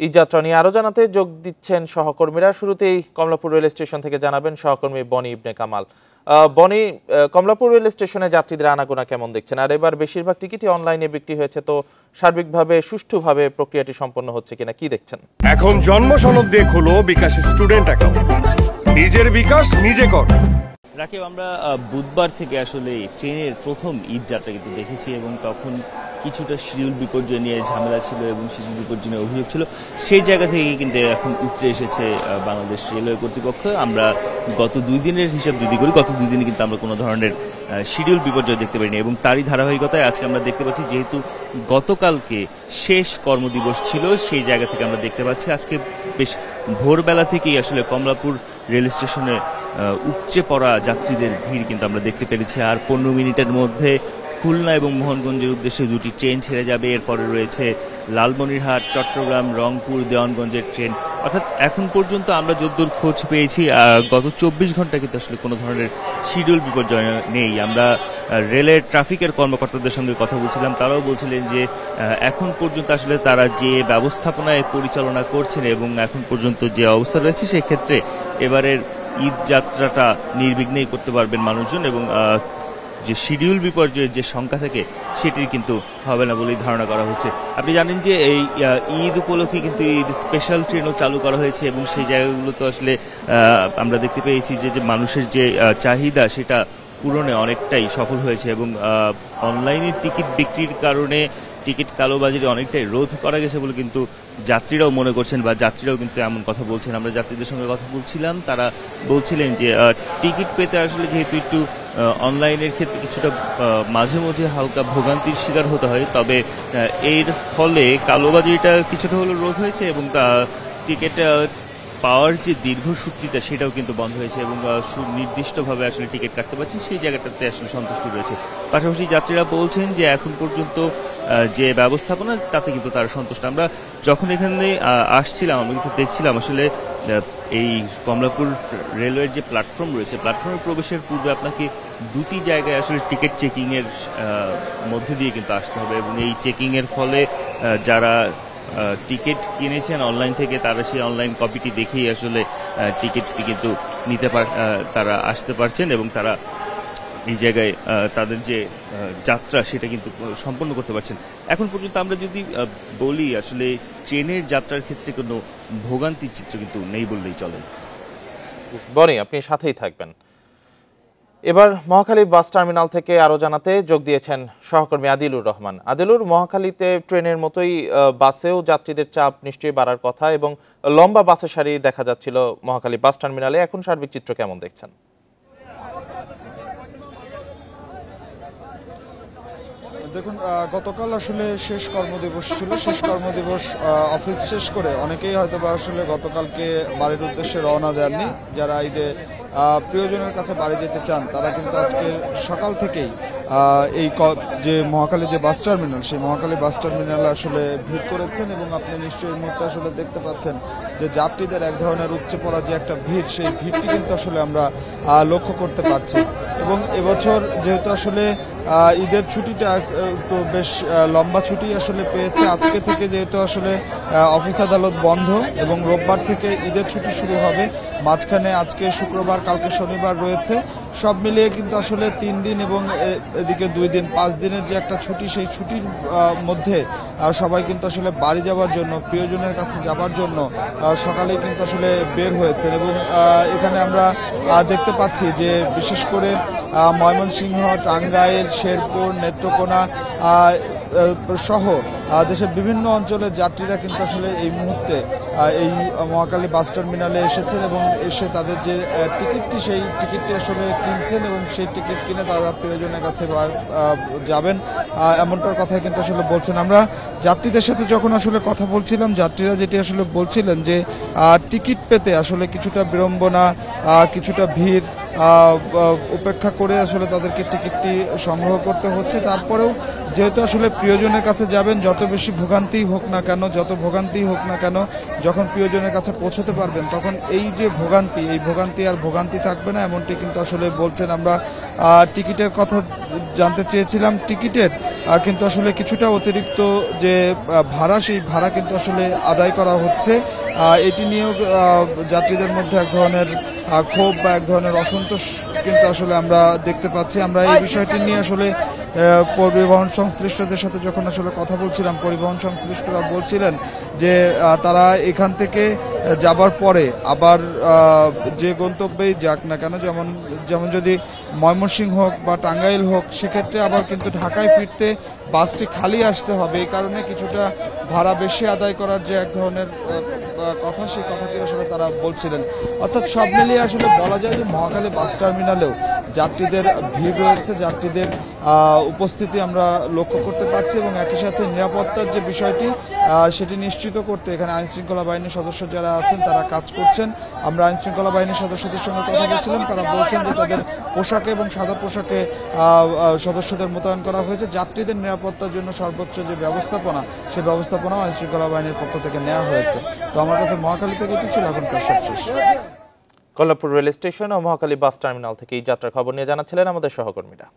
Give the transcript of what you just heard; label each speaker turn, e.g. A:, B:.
A: এই যাত্রা নিয়ে আরো জানাতে যোগ দিচ্ছেন সহকর্মীরা। শুরুতেই কমলাপুর রেল স্টেশন থেকে জানাবেন সহকর্মী বনি ইবনে কামাল। বনি, কমলাপুর রেল স্টেশনে যাত্রীদের আনাগোনা কেমন দেখছেন? আর এবার বেশিরভাগ টিকিটই অনলাইনে বিক্রি হয়েছে, তো সার্বিকভাবে সুষ্ঠুভাবে প্রক্রিয়াটি সম্পন্ন হচ্ছে কিনা কি দেখছেন?
B: এখন জন্ম সনদ দিয়ে খোলো বিকাশ স্টুডেন্ট অ্যাকাউন্ট, নিজের বিকাশ নিজে কর।
C: রাকিব, আমরা বুধবার থেকে আসলে ট্রেনের প্রথম ঈদ যাত্রা কিন্তু দেখেছি এবং তখন কিছুটা শিডিউল বিপর্যয় নিয়ে ঝামেলা ছিল এবং শিডিউল বিপর্যয় নিয়ে অভিযোগ ছিল। সেই জায়গা থেকে কিন্তু এখন উঠে এসেছে বাংলাদেশ রেলওয়ে কর্তৃপক্ষ। আমরা গত 2 দিনের হিসাব যদি করি, গত 2 দিনে কিন্তু আমরা কোনো ধরনের শিডিউল বিপর্যয় দেখতে পাইনি এবং তারই ধারাবাহিকতায় আজকে আমরা দেখতে পাচ্ছি, যেহেতু গতকালকে শেষ কর্মদিবস ছিল, সেই জায়গা থেকে আমরা দেখতে পাচ্ছি আজকে বেশ ভোরবেলা থেকেই আসলে কমলাপুর রেল স্টেশনে উপচে পড়া যাত্রীদের ভিড় কিন্তু আমরা দেখতে পেরেছি। আর 15 মিনিটের মধ্যে খুলনা এবং মোহনগঞ্জের উদ্দেশ্যে 2টি ট্রেন ছেড়ে যাবে। এরপরে রয়েছে লালমনিরহাট, চট্টগ্রাম, রংপুর, দেওয়ানগঞ্জের ট্রেন। অর্থাৎ এখন পর্যন্ত আমরা যতদূর খোঁজ পেয়েছি গত 24 ঘন্টা কিন্তু আসলে কোনো ধরনের শিডিউল বিপর্যয় নেই। আমরা রেলের ট্রাফিকের কর্মকর্তাদের সঙ্গে কথা বলছিলাম, তারাও বলছিলেন যে এখন পর্যন্ত আসলে তারা যে ব্যবস্থাপনায় পরিচালনা করছেন এবং এখন পর্যন্ত যে অবস্থা রয়েছে সেক্ষেত্রে এবারের ঈদ যাত্রাটা নির্বিঘ্নেই করতে পারবেন মানুষজন এবং যে শিডিউল বিপর্যয়ের যে সংখ্যা থেকে সেটির কিন্তু হবে না বলেই ধারণা করা হচ্ছে। আপনি জানেন যে এই ঈদ উপলক্ষে কিন্তু ঈদ স্পেশাল ট্রেনও চালু করা হয়েছে এবং সেই জায়গাগুলো তো আসলে আমরা দেখতে পেয়েছি যে মানুষের যে চাহিদা সেটা পূরণে অনেকটাই সফল হয়েছে এবং অনলাইনে টিকিট বিক্রির কারণে টিকিট কালোবাজারি অনেকটাই রোধ করা গেছে বলে কিন্তু যাত্রীরাও মনে করছেন বা যাত্রীরাও কিন্তু এমন কথা বলছেন। আমরা যাত্রীদের সঙ্গে কথা বলছিলাম, তারা বলছিলেন যে টিকিট পেতে আসলে যেহেতু একটু অনলাইনের ক্ষেত্রে কিছুটা মাঝে মধ্যে হালকা ভোগান্তির শিকার হতে হয়, তবে এর ফলে কালোবাজারিটা কিছুটা হলেও রোধ হয়েছে এবং টিকিট পাওয়ার যে দীর্ঘসূত্রিতা সেটাও কিন্তু বন্ধ হয়েছে এবং সুনির্দিষ্টভাবে আসলে টিকিট কাটতে পারছেন, সেই জায়গাটাতে আসলে সন্তুষ্টি রয়েছে। পাশাপাশি যাত্রীরা বলছেন যে এখন পর্যন্ত যে ব্যবস্থাপনা তাতে কিন্তু তারা সন্তুষ্ট। আমরা যখন এখানে আসছিলাম আমরা কিন্তু দেখছিলাম আসলে এই কমলাপুর রেলওয়ের যে প্ল্যাটফর্ম রয়েছে, প্ল্যাটফর্মে প্রবেশের পূর্বে আপনাকে 2টি জায়গায় আসলে টিকিট চেকিংয়ের মধ্যে দিয়ে কিন্তু আসতে হবে এবং এই চেকিংয়ের ফলে যারা টিকিট কিনেছেন অনলাইন থেকে তারা সেই অনলাইন কপিটি দেখেই আসলে টিকিটটি কিন্তু তারা আসতে পারছেন এবং তারা এই জায়গায় তাদের যে যাত্রা সেটা কিন্তু সম্পন্ন করতে পারছেন। এখন পর্যন্ত আমরা যদি বলি আসলে ট্রেনের যাত্রার ক্ষেত্রে কোনো ভোগান্তির চিত্র কিন্তু নেই বললেই চলে।
A: বনি, আপনি সাথেই থাকবেন। এবার মহাখালী বাস টার্মিনাল থেকে আরো জানাতে যোগ দিয়েছেন সহকর্মী আদিলুর রহমান। আদিলুর, মহাখালীতে ট্রেনের মতোই বাসেও যাত্রীদের চাপ নিশ্চয়ই বাড়ার কথা এবং লম্বা বাসের সারি দেখা যাচ্ছিল মহাখালী বাস টার্মিনালে, এখন সার্বিক চিত্র কেমন দেখছেন?
D: দেখুন, গতকাল আসলে শেষ কর্মদিবস ছিল। শেষ কর্মদিবস অফিস শেষ করে অনেকেই হয়তো বা আসলে গতকালকে বাড়ির উদ্দেশ্যে রওনা দেননি। যারা ঈদে প্রিয়জনের কাছে বাড়ি যেতে চান তারা কিন্তু আজকে সকাল থেকেই এই যে মহাখালী যে বাস টার্মিনাল, সেই মহাখালী বাস টার্মিনালে আসলে ভিড় করেছেন এবং আপনি নিশ্চয়ই এই মুহূর্তে আসলে দেখতে পাচ্ছেন যে যাত্রীদের এক ধরনের উপচে পড়া যে একটা ভিড়, সেই ভিড়টি কিন্তু আসলে আমরা লক্ষ্য করতে পারছি। এবং এবছর যেহেতু আসলে ঈদের ছুটিটা একটু বেশ লম্বা ছুটি আসলে পেয়েছে, আজকে থেকে যেহেতু আসলে অফিস আদালত বন্ধ এবং রোববার থেকে ঈদের ছুটি শুরু হবে, মাঝখানে আজকে শুক্রবার কালকে শনিবার রয়েছে, সব মিলিয়ে কিন্তু আসলে 3 দিন এবং এদিকে 2 দিন 5 দিনের যে একটা ছুটি, সেই ছুটির মধ্যে সবাই কিন্তু আসলে বাড়ি যাওয়ার জন্য, প্রিয়জনের কাছে যাবার জন্য সকালেই কিন্তু আসলে বের হয়েছেন। এবং এখানে আমরা দেখতে পাচ্ছি যে বিশেষ করে ময়মনসিংহ, টাঙ্গাইল, শেরপুর, নেত্রকোনা সহ দেশের বিভিন্ন অঞ্চলের যাত্রীরা কিন্তু আসলে এই মুহূর্তে এই মহাখালী বাস টার্মিনালে এসেছেন এবং এসে তাদের যে টিকিটটি, সেই টিকিটটি আসলে কিনছেন এবং সেই টিকিট কিনে তারা প্রিয়জনের কাছে যাবেন, এমনটার কথাই কিন্তু আসলে বলছেন। আমরা যাত্রীদের সাথে যখন আসলে কথা বলছিলাম, যাত্রীরা যেটি আসলে বলছিলেন যে টিকিট পেতে আসলে কিছুটা বিড়ম্বনা, কিছুটা ভিড় উপেক্ষা করে আসলে তাদেরকে টিকিটটি সংগ্রহ করতে হচ্ছে। তারপরেও যেহেতু আসলে প্রিয়জনের কাছে যাবেন, যত বেশি ভোগান্তি হোক না কেন, যত ভোগান্তি হোক না কেন, যখন প্রিয়জনের কাছে পৌঁছতে পারবেন তখন এই যে ভোগান্তি, এই ভোগান্তি আর ভোগান্তি থাকবে না, এমনটি কিন্তু আসলে বলছেন। আমরা টিকিটের কথা জানতে চেয়েছিলাম। টিকিটের কিন্তু আসলে কিছুটা অতিরিক্ত যে ভাড়া, সেই ভাড়া কিন্তু আসলে আদায় করা হচ্ছে। এটি নিয়েও যাত্রীদের মধ্যে এক ধরনের ক্ষোভ বা এক ধরনের অসন্তোষ কিন্তু আসলে আমরা দেখতে পাচ্ছি। আমরা এই বিষয়টি নিয়ে আসলে পরিবহন সংশ্লিষ্টদের সাথে যখন আসলে কথা বলছিলাম, পরিবহন সংশ্লিষ্টরা বলছিলেন যে তারা এখান থেকে যাবার পরে আবার যে গন্তব্যেই যাক না কেন, যেমন যদি ময়মনসিংহ হোক বা টাঙ্গাইল হোক, সেক্ষেত্রে আবার কিন্তু ঢাকায় ফিরতে বাসটি খালি আসতে হবে। এই কারণে কিছুটা ভাড়া বেশি আদায় করার যে এক ধরনের কথা, সেই কথাটি আসলে তারা বলছিলেন। অর্থাৎ সব মিলিয়ে আসলে বলা যায় যে মহাখালী বাস টার্মিনালেও যাত্রীদের ভিড় রয়েছে, যাত্রীদের উপস্থিতি আমরা লক্ষ্য করতে পারছি এবং একই সাথে নিরাপত্তার যে বিষয়টি সেটি নিশ্চিত করতে এখানে আইনশৃঙ্খলা বাহিনীর সদস্য যারা আছেন তারা কাজ করছেন। আমরা আইনশৃঙ্খলা বাহিনীর সদস্যদের সঙ্গে কথা বলছিলাম, তারা বলছেন যে তাদের পোশাকে এবং সাদা পোশাকে সদস্যদের মোতায়েন করা হয়েছে। যাত্রীদের নিরাপত্তার জন্য সর্বোচ্চ যে ব্যবস্থাপনা, সেই ব্যবস্থাপনাও আইনশৃঙ্খলা বাহিনীর পক্ষ থেকে নেওয়া হয়েছে। তো আমার কাছে মহাখালী থেকে এটি ছিল, এখন সব শেষ।
A: কল্যাণপুর রেল স্টেশন ও মহাখালী বাস টার্মিনাল থেকে এই যাত্রার খবর নিয়ে জানাচ্ছিলেন আমাদের সহকর্মীরা।